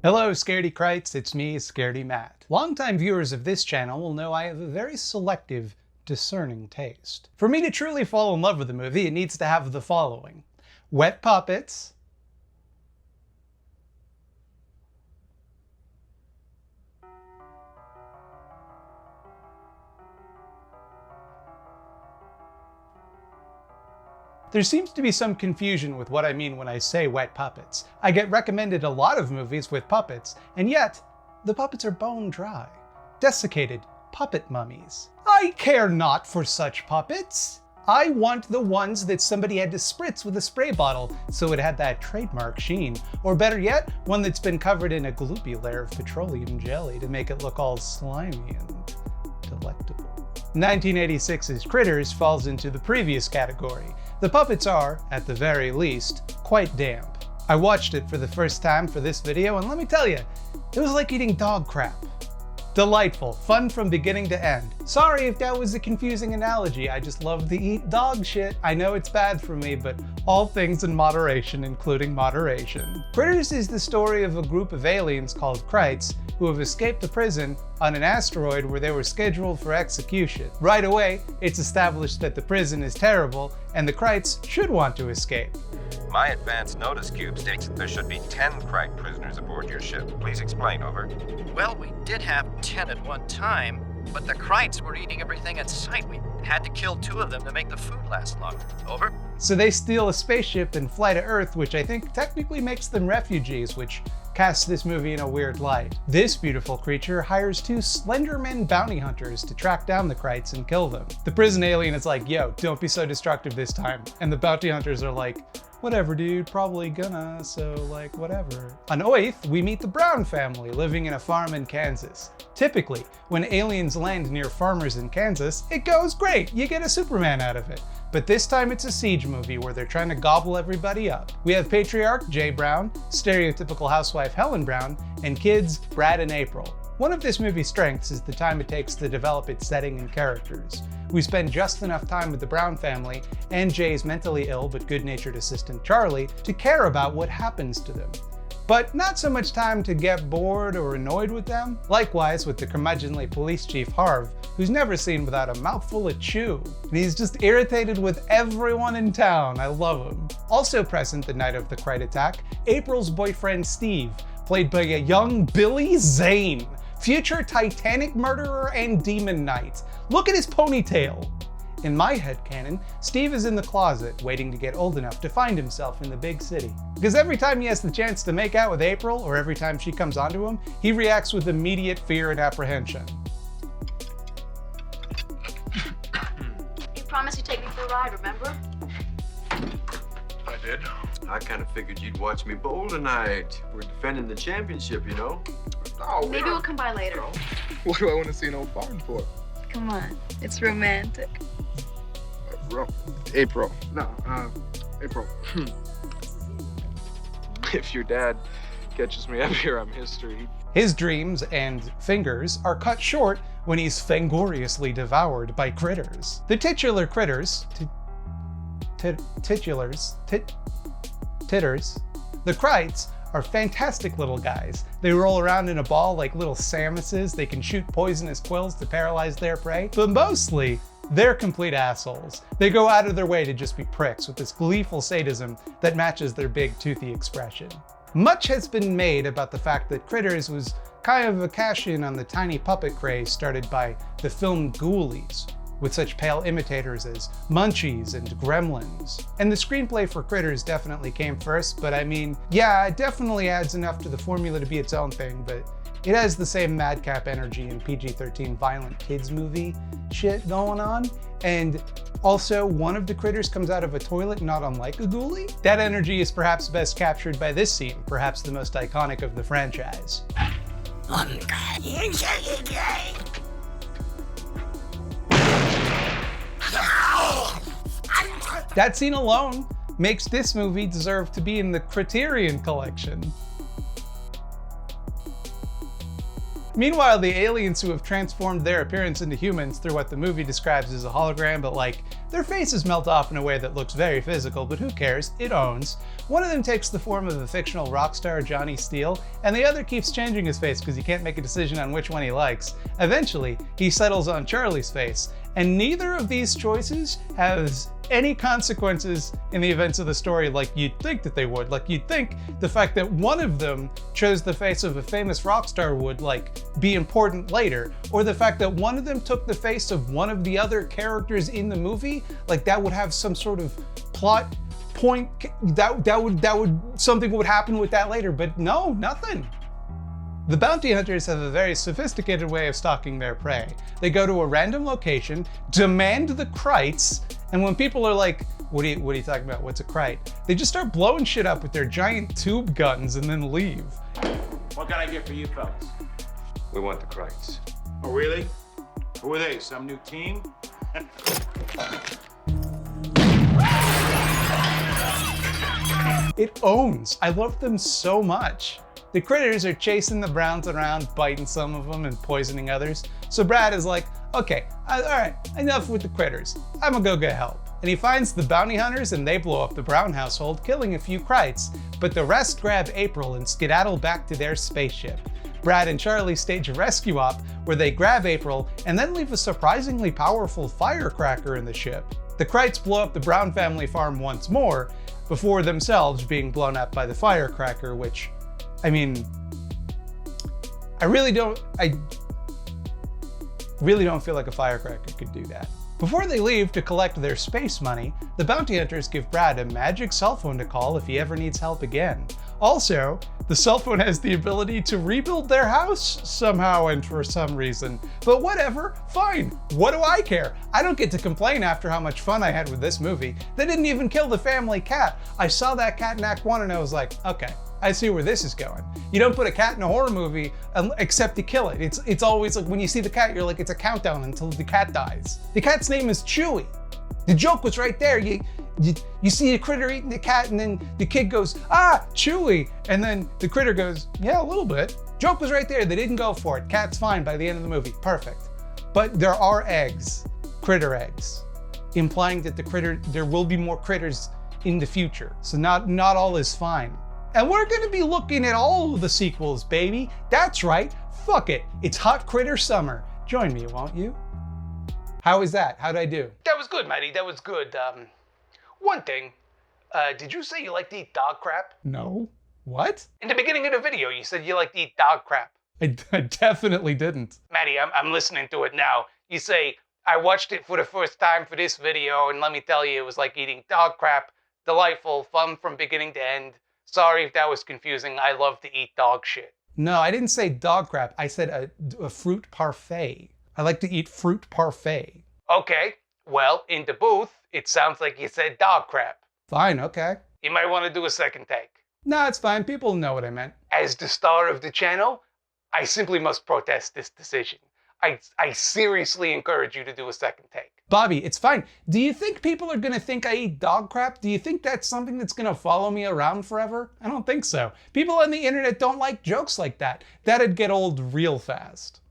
Hello Scaredy Krites, it's me, Scaredy Matt. Longtime viewers of this channel will know I have a very selective, discerning taste. For me to truly fall in love with a movie, it needs to have the following: wet puppets, there seems to be some confusion with what I mean when I say wet puppets. I get recommended a lot of movies with puppets, and yet the puppets are bone dry, desiccated puppet mummies. I care not for such puppets. I want the ones that somebody had to spritz with a spray bottle so it had that trademark sheen. Or better yet, one that's been covered in a gloopy layer of petroleum jelly to make it look all slimy and delectable. 1986's Critters falls into the previous category. The puppets are, at the very least, quite damp. I watched it for the first time for this video, and let me tell you, it was like eating dog crap. Delightful, fun from beginning to end. Sorry if that was a confusing analogy, I just love to eat dog shit. I know it's bad for me, but all things in moderation, including moderation. Critters is the story of a group of aliens called Krites who have escaped the prison on an asteroid where they were scheduled for execution. Right away, it's established that the prison is terrible and the Krites should want to escape. My advance notice cube states that there should be 10 Krite prisoners aboard your ship. Please explain, over. Well, we did have 10 at one time, but the Krites were eating everything in sight. We had to kill 2 of them to make the food last longer. Over. So they steal a spaceship and fly to Earth, which I think technically makes them refugees, which casts this movie in a weird light. This beautiful creature hires 2 Slenderman bounty hunters to track down the Krites and kill them. The prison alien is like, yo, don't be so destructive this time. And the bounty hunters are like, whatever dude, probably gonna, so like whatever. On Oath, we meet the Brown family living in a farm in Kansas. Typically, when aliens land near farmers in Kansas, it goes great, you get a Superman out of it. But this time it's a siege movie where they're trying to gobble everybody up. We have patriarch Jay Brown, stereotypical housewife Helen Brown, and kids Brad and April. One of this movie's strengths is the time it takes to develop its setting and characters. We spend just enough time with the Brown family and Jay's mentally ill but good-natured assistant Charlie to care about what happens to them, but not so much time to get bored or annoyed with them. Likewise with the curmudgeonly police chief Harv, who's never seen without a mouthful of chew. And he's just irritated with everyone in town. I love him. Also present the night of the Krite attack, April's boyfriend Steve, played by a young Billy Zane, future Titanic murderer and demon knight. Look at his ponytail. In my headcanon, Steve is in the closet waiting to get old enough to find himself in the big city. Because every time he has the chance to make out with April, or every time she comes onto him, he reacts with immediate fear and apprehension. You promised you'd take me for a ride, remember? I did. I kind of figured you'd watch me bowl tonight. We're defending the championship, you know? Oh, maybe we'll come by later. What do I want to see an old barn for? Come on, it's romantic. April. No, April. If your dad catches me up here, I'm history. His dreams and fingers are cut short when he's fangoriously devoured by critters. The titular critters, titters, the Krites are fantastic little guys. They roll around in a ball like little Samuses. They can shoot poisonous quills to paralyze their prey, but mostly they're complete assholes. They go out of their way to just be pricks with this gleeful sadism that matches their big toothy expression. Much has been made about the fact that Critters was kind of a cash-in on the tiny puppet craze started by the film Ghoulies, with such pale imitators as Munchies and Gremlins. And the screenplay for Critters definitely came first, but I mean, yeah, it definitely adds enough to the formula to be its own thing, but it has the same madcap energy and PG-13 violent kids movie shit going on. And also, one of the critters comes out of a toilet, not unlike a ghoulie. That energy is perhaps best captured by this scene, perhaps the most iconic of the franchise. That scene alone makes this movie deserve to be in the Criterion Collection. Meanwhile, the aliens who have transformed their appearance into humans through what the movie describes as a hologram, but like, their faces melt off in a way that looks very physical, but who cares, it owns. One of them takes the form of a fictional rock star, Johnny Steele, and the other keeps changing his face because he can't make a decision on which one he likes. Eventually, he settles on Charlie's face, and neither of these choices has any consequences in the events of the story like you'd think that they would. Like, you'd think the fact that one of them chose the face of a famous rock star would, like, be important later, or the fact that one of them took the face of one of the other characters in the movie, like that would have some sort of plot point, something would happen with that later, but no, nothing. The bounty hunters have a very sophisticated way of stalking their prey. They go to a random location, demand the Krites, and when people are like, what are you talking about? What's a Krite? They just start blowing shit up with their giant tube guns and then leave. What can I get for you fellas? We want the Krites. Oh, really? Who are they? Some new team? It owns. I love them so much. The critters are chasing the Browns around, biting some of them and poisoning others. So Brad is like, okay, all right, enough with the critters. I'm gonna go get help. And he finds the bounty hunters and they blow up the Brown household, killing a few Krites. But the rest grab April and skedaddle back to their spaceship. Brad and Charlie stage a rescue op where they grab April and then leave a surprisingly powerful firecracker in the ship. The Krites blow up the Brown family farm once more, before themselves being blown up by the firecracker, which, I mean, I really don't feel like a firecracker could do that. Before they leave to collect their space money, the bounty hunters give Brad a magic cell phone to call if he ever needs help again. Also, the cell phone has the ability to rebuild their house somehow and for some reason. But whatever, fine, what do I care? I don't get to complain after how much fun I had with this movie. They didn't even kill the family cat. I saw that cat in Act 1 and I was like, okay, I see where this is going. You don't put a cat in a horror movie except to kill it. It's always like when you see the cat, you're like, it's a countdown until the cat dies. The cat's name is Chewy. The joke was right there. You see a critter eating the cat and then the kid goes, ah, Chewy. And then the critter goes, yeah, a little bit. Joke was right there. They didn't go for it. Cat's fine by the end of the movie. Perfect. But there are eggs, critter eggs, implying that there will be more critters in the future. So not all is fine. And we're gonna be looking at all of the sequels, baby. That's right, fuck it. It's Hot Critter Summer. Join me, won't you? How is that? How'd I do? That was good, Matty, that was good. One thing, did you say you like to eat dog crap? No. What? In the beginning of the video, you said you like to eat dog crap. I definitely didn't. Matty, I'm listening to it now. You say, I watched it for the first time for this video, and let me tell you, it was like eating dog crap. Delightful, fun from beginning to end. Sorry if that was confusing. I love to eat dog shit. No, I didn't say dog crap. I said a fruit parfait. I like to eat fruit parfait. Okay, well, in the booth, it sounds like you said dog crap. Fine, okay. You might want to do a second take. No, it's fine. People know what I meant. As the star of the channel, I simply must protest this decision. I seriously encourage you to do a second take. Bobby, it's fine. Do you think people are gonna think I eat dog crap? Do you think that's something that's gonna follow me around forever? I don't think so. People on the internet don't like jokes like that. That'd get old real fast.